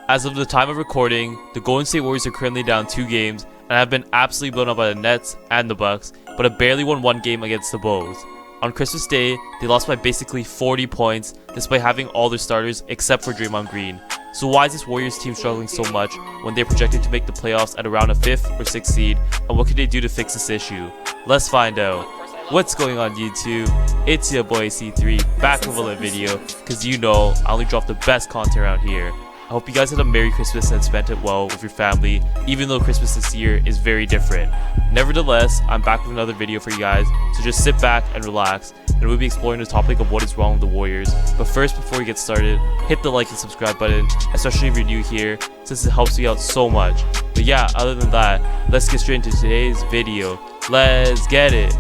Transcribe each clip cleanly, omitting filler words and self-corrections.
As of the time of recording, the Golden State Warriors are currently down 2 games and have been absolutely blown up by the Nets and the Bucks, but have barely won 1 game against the Bulls. On Christmas Day, they lost by basically 40 points despite having all their starters except for Draymond Green. So why is this Warriors team struggling so much when they're projected to make the playoffs at around a 5th or 6th seed, and what can they do to fix this issue? Let's find out. What's going on YouTube? It's your boy C3 back with a lit video, cause you know I only drop the best content around here. I hope you guys had a Merry Christmas and spent it well with your family, even though Christmas this year is very different. Nevertheless, I'm back with another video for you guys, so just sit back and relax, and we'll be exploring the topic of what is wrong with the Warriors. But first, before we get started, hit the like and subscribe button, especially if you're new here, since it helps me out so much. But yeah, other than that, let's get straight into today's video. Let's get it!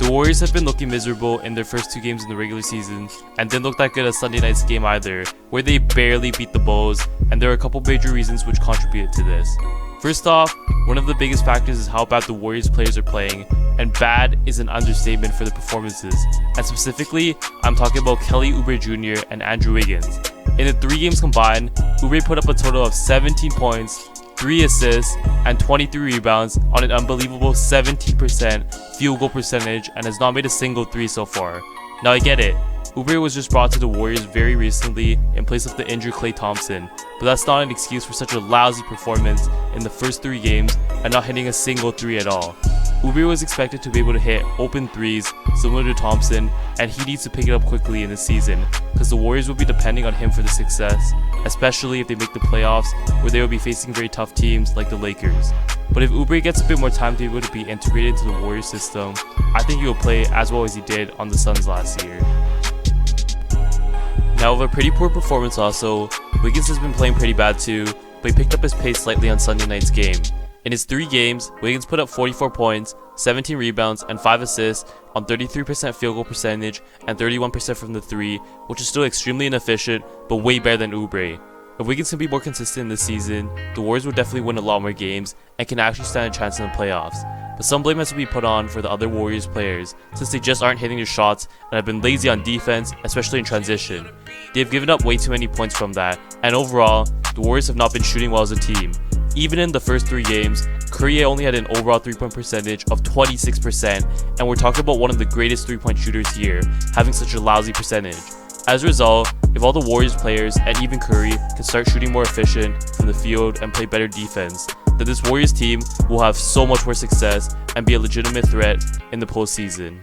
The Warriors have been looking miserable in their first 2 games in the regular season, and didn't look that good at Sunday night's game either, where they barely beat the Bulls, and there are a couple major reasons which contributed to this. First off, one of the biggest factors is how bad the Warriors players are playing, and bad is an understatement for the performances, and specifically, I'm talking about Kelly Oubre Jr. and Andrew Wiggins. In the 3 games combined, Oubre put up a total of 17 points, 3 assists, and 23 rebounds on an unbelievable 70% field goal percentage and has not made a single 3 so far. Now I get it, Oubre was just brought to the Warriors very recently in place of the injured Klay Thompson, but that's not an excuse for such a lousy performance in the first 3 games and not hitting a single 3 at all. Oubre was expected to be able to hit open 3s similar to Thompson, and he needs to pick it up quickly in the season, because the Warriors will be depending on him for the success, especially if they make the playoffs where they will be facing very tough teams like the Lakers. But if Oubre gets a bit more time to be able to be integrated into the Warriors system, I think he will play as well as he did on the Suns last year. Now with a pretty poor performance also, Wiggins has been playing pretty bad too, but he picked up his pace slightly on Sunday night's game. In his 3 games, Wiggins put up 44 points, 17 rebounds, and 5 assists on 33% field goal percentage and 31% from the 3, which is still extremely inefficient, but way better than Oubre. If Wiggins can be more consistent this season, the Warriors will definitely win a lot more games and can actually stand a chance in the playoffs. But some blame has to be put on for the other Warriors players, since they just aren't hitting their shots and have been lazy on defense, especially in transition. They have given up way too many points from that, and overall, the Warriors have not been shooting well as a team. Even in the first 3 games, Curry only had an overall 3-point percentage of 26%, and we're talking about one of the greatest 3-point shooters here, having such a lousy percentage. As a result, if all the Warriors players and even Curry can start shooting more efficient from the field and play better defense, then this Warriors team will have so much more success and be a legitimate threat in the postseason.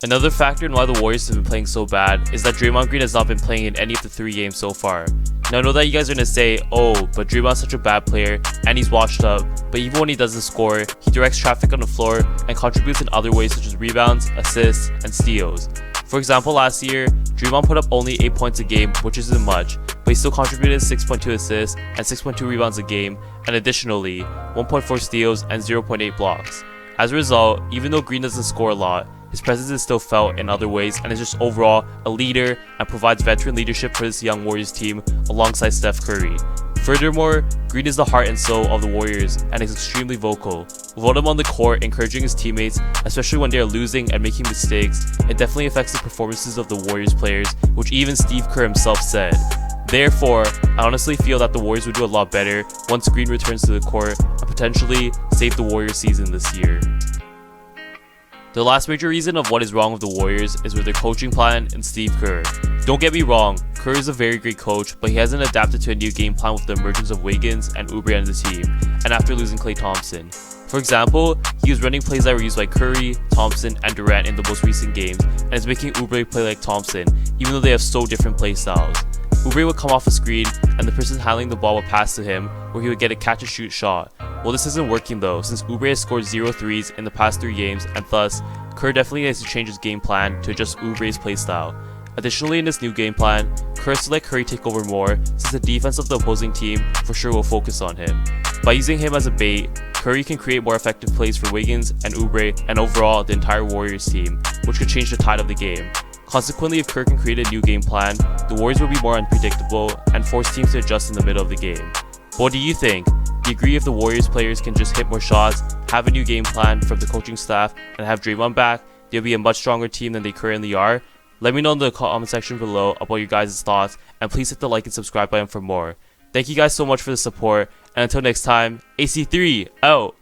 Another factor in why the Warriors have been playing so bad is that Draymond Green has not been playing in any of the 3 games so far. Now I know that you guys are going to say, oh, but Draymond's such a bad player and he's washed up, but even when he doesn't score, he directs traffic on the floor and contributes in other ways such as rebounds, assists, and steals. For example, last year, Draymond put up only 8 points a game, which isn't much, but he still contributed 6.2 assists and 6.2 rebounds a game, and additionally, 1.4 steals and 0.8 blocks. As a result, even though Green doesn't score a lot, his presence is still felt in other ways and is just overall a leader and provides veteran leadership for this young Warriors team alongside Steph Curry. Furthermore, Green is the heart and soul of the Warriors and is extremely vocal. Without him on the court encouraging his teammates, especially when they are losing and making mistakes, it definitely affects the performances of the Warriors players, which even Steve Kerr himself said. Therefore, I honestly feel that the Warriors would do a lot better once Green returns to the court and potentially save the Warriors season this year. The last major reason of what is wrong with the Warriors is with their coaching plan and Steve Kerr. Don't get me wrong, Kerr is a very great coach, but he hasn't adapted to a new game plan with the emergence of Wiggins and Oubre on the team, and after losing Klay Thompson. For example, he was running plays that were used by Curry, Thompson, and Durant in the most recent games, and is making Oubre play like Thompson, even though they have so different play styles. Oubre would come off a screen, and the person handling the ball would pass to him, where he would get a catch-and-shoot shot. Well, this isn't working though, since Oubre has scored 0 threes in the past 3 games, and thus, Kerr definitely needs to change his game plan to adjust Oubre's playstyle. Additionally, in this new game plan, Kerr has to let Curry take over more, since the defense of the opposing team for sure will focus on him. By using him as a bait, Curry can create more effective plays for Wiggins and Oubre and overall the entire Warriors team, which could change the tide of the game. Consequently, if Kerr can create a new game plan, the Warriors will be more unpredictable and force teams to adjust in the middle of the game. But what do you think? Do you agree if the Warriors players can just hit more shots, have a new game plan from the coaching staff, and have Draymond back, they'll be a much stronger team than they currently are? Let me know in the comment section below about your guys' thoughts, and please hit the like and subscribe button for more. Thank you guys so much for the support, and until next time, AC3 out!